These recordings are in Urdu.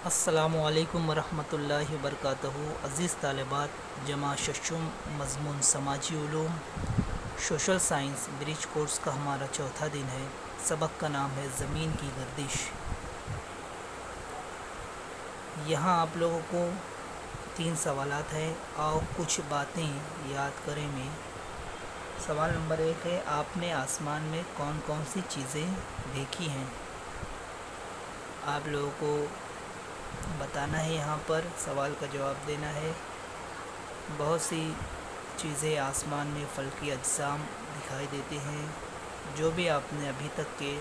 السلام علیکم ورحمۃ اللہ وبرکاتہ۔ عزیز طالبات، جمع ششم مضمون سماجی علوم سوشل سائنس برج کورس کا ہمارا چوتھا دن ہے۔ سبق کا نام ہے زمین کی گردش۔ یہاں آپ لوگوں کو 3 سوالات ہیں اور کچھ باتیں یاد کریں میں۔ سوال نمبر 1 ہے، آپ نے آسمان میں کون کون سی چیزیں دیکھی ہیں؟ آپ لوگوں کو بتانا ہے، یہاں پر سوال کا جواب دینا ہے۔ بہت سی چیزیں آسمان میں فلکی اجسام دکھائی دیتے ہیں۔ جو بھی آپ نے ابھی تک کے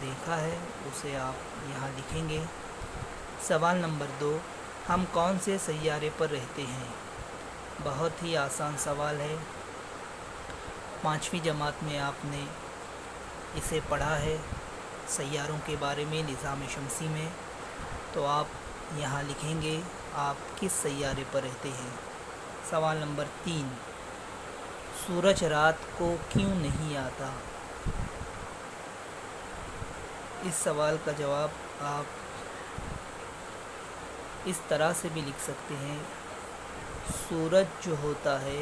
دیکھا ہے اسے آپ یہاں لکھیں گے۔ سوال نمبر 2، ہم کون سے سیارے پر رہتے ہیں؟ بہت ہی آسان سوال ہے، 5ویں جماعت میں آپ نے اسے پڑھا ہے، سیاروں کے بارے میں نظام شمسی میں۔ تو آپ یہاں لکھیں گے آپ کس سیارے پر رہتے ہیں۔ سوال نمبر 3، سورج رات کو کیوں نہیں آتا؟ اس سوال کا جواب آپ اس طرح سے بھی لکھ سکتے ہیں، سورج جو ہوتا ہے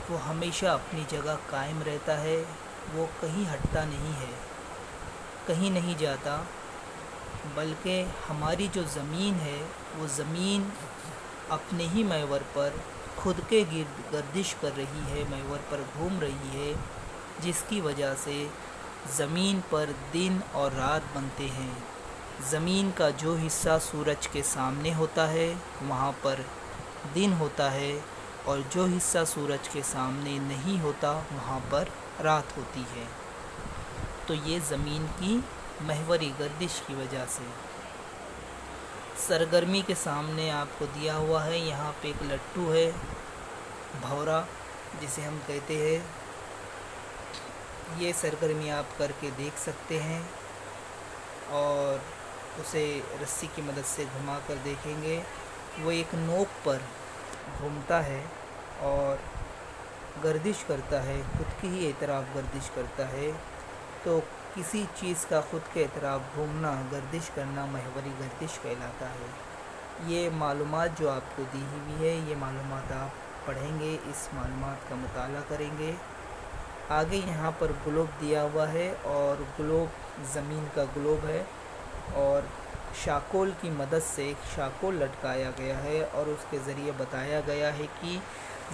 وہ ہمیشہ اپنی جگہ قائم رہتا ہے، وہ کہیں ہٹتا نہیں ہے، کہیں نہیں جاتا، بلکہ ہماری جو زمین ہے وہ زمین اپنے ہی محور پر خود کے گرد گردش کر رہی ہے، محور پر گھوم رہی ہے، جس کی وجہ سے زمین پر دن اور رات بنتے ہیں۔ زمین کا جو حصہ سورج کے سامنے ہوتا ہے وہاں پر دن ہوتا ہے، اور جو حصہ سورج کے سامنے نہیں ہوتا وہاں پر رات ہوتی ہے۔ تو یہ زمین کی محوری گردش کی وجہ سے۔ سرگرمی کے سامنے آپ کو دیا ہوا ہے، یہاں پہ ایک لٹو ہے، بھورا جسے ہم کہتے ہیں۔ یہ سرگرمی آپ کر کے دیکھ سکتے ہیں، اور اسے رسی کی مدد سے گھما کر دیکھیں گے۔ وہ ایک نوک پر گھومتا ہے اور گردش کرتا ہے، خود کی ہی اطراف گردش کرتا ہے۔ تو کسی چیز کا خود کے اطراف گھومنا، گردش کرنا محوری گردش کہلاتا ہے۔ یہ معلومات جو آپ کو دی ہوئی ہے، یہ معلومات آپ پڑھیں گے، اس معلومات کا مطالعہ کریں گے۔ آگے یہاں پر گلوب دیا ہوا ہے، اور گلوب زمین کا گلوب ہے، اور شاکول کی مدد سے ایک شاکول لٹکایا گیا ہے، اور اس کے ذریعے بتایا گیا ہے کہ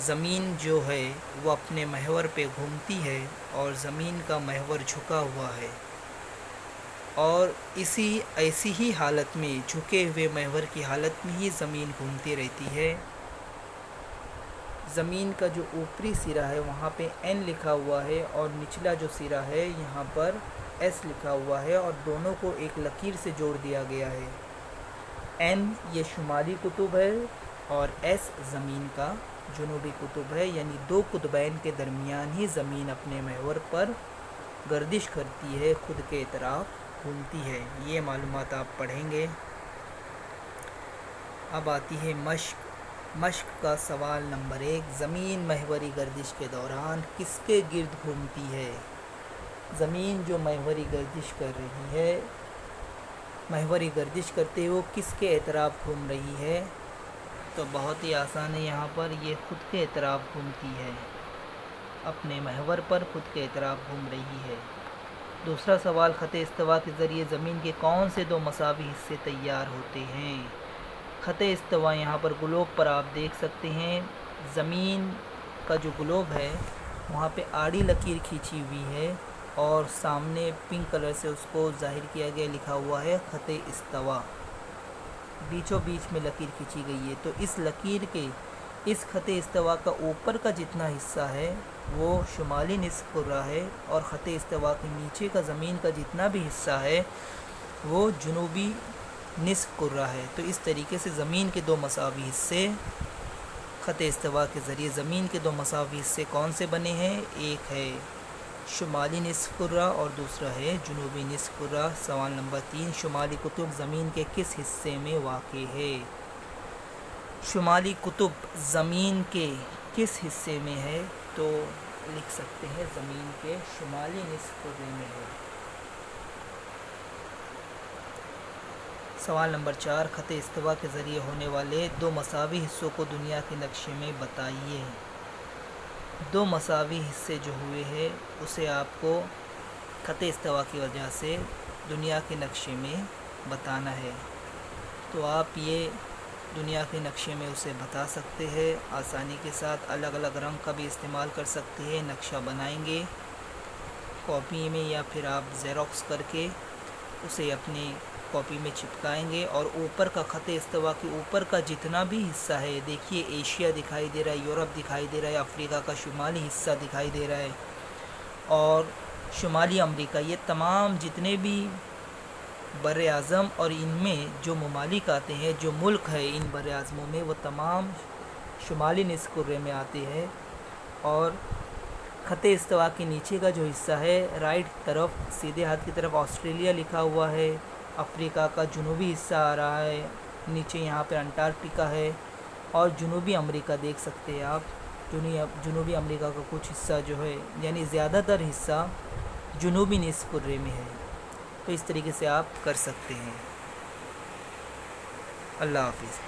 زمین جو ہے وہ اپنے محور پہ گھومتی ہے، اور زمین کا محور جھکا ہوا ہے، اور ایسی ہی حالت میں، جھکے ہوئے محور کی حالت میں ہی زمین گھومتی رہتی ہے۔ زمین کا جو اوپری سرا ہے وہاں پہ N لکھا ہوا ہے، اور نچلا جو سرا ہے یہاں پر S لکھا ہوا ہے، اور دونوں کو ایک لکیر سے جوڑ دیا گیا ہے۔ N یہ شمالی قطب ہے، اور S زمین کا جنوبی قطب ہے، یعنی 2 قطبین کے درمیان ہی زمین اپنے محور پر گردش کرتی ہے، خود کے اطراف گھومتی ہے۔ یہ معلومات آپ پڑھیں گے۔ اب آتی ہے مشق کا سوال نمبر 1، زمین محوری گردش کے دوران کس کے گرد گھومتی ہے؟ زمین جو محوری گردش کر رہی ہے، محوری گردش کرتے ہوئے کس کے اطراف گھوم رہی ہے؟ تو بہت ہی آسان ہے، یہاں پر یہ خود کے اطراف گھومتی ہے، اپنے محور پر خود کے اطراف گھوم رہی ہے۔ دوسرا سوال، خط استوا کے ذریعے زمین کے کون سے 2 مساوی حصے تیار ہوتے ہیں؟ خط استوا یہاں پر گلوب پر آپ دیکھ سکتے ہیں، زمین کا جو گلوب ہے وہاں پہ آڑی لکیر کھینچی ہوئی ہے، اور سامنے پنک کلر سے اس کو ظاہر کیا گیا، لکھا ہوا ہے خط استوا، بیچوں بیچ میں لکیر کھینچی گئی ہے۔ تو اس لکیر کے، اس خط استوا کا اوپر کا جتنا حصہ ہے وہ شمالی نصف کرہ ہے، اور خط استوا کے نیچے کا زمین کا جتنا بھی حصہ ہے وہ جنوبی نصف کرہ ہے۔ تو اس طریقے سے زمین کے 2 مساوی حصے، خط استوا کے ذریعے زمین کے 2 مساوی حصے کون سے بنے ہیں؟ ایک ہے شمالی نصف کرہ اور دوسرا ہے جنوبی نصف کرہ۔ سوال نمبر 3، شمالی قطب زمین کے کس حصے میں واقع ہے؟ شمالی قطب زمین کے کس حصے میں ہے؟ تو لکھ سکتے ہیں زمین کے شمالی نصف کرہ میں ہے۔ سوال نمبر 4، خط استوا کے ذریعے ہونے والے دو مساوی حصوں کو دنیا کے نقشے میں بتائیے۔ دو مساوی حصے جو ہوئے ہیں اسے آپ کو خط استوا کی وجہ سے دنیا کے نقشے میں بتانا ہے۔ تو آپ یہ دنیا کے نقشے میں اسے بتا سکتے ہیں آسانی کے ساتھ۔ الگ الگ رنگ کا بھی استعمال کر سکتے ہیں، نقشہ بنائیں گے کاپی میں یا پھر آپ زیروکس کر کے اسے اپنی کاپی میں چپکائیں گے، اور اوپر کا خط استوا کے اوپر کا جتنا بھی حصہ ہے، دیکھیے ایشیا دکھائی دے رہا ہے، یورپ دکھائی دے رہا ہے، افریقہ کا شمالی حصہ دکھائی دے رہا ہے اور شمالی امریکہ، یہ تمام جتنے بھی بر اعظم اور ان میں جو ممالک آتے ہیں، جو ملک ہے ان بر اعظموں میں، وہ تمام شمالی نصف کرے میں آتے ہیں۔ اور خط استوا کے نیچے کا جو حصہ ہے رائٹ طرف سیدھے ہاتھ کی طرف آسٹریلیا لکھا ہوا ہے، افریقہ کا جنوبی حصہ آ رہا ہے، نیچے یہاں پہ انٹارکٹیکا ہے، اور جنوبی امریکہ دیکھ سکتے ہیں آپ، جنوبی امریکہ کا کچھ حصہ جو ہے یعنی زیادہ تر حصہ جنوبی نصف کرے میں ہے۔ تو اس طریقے سے آپ کر سکتے ہیں۔ اللہ حافظ۔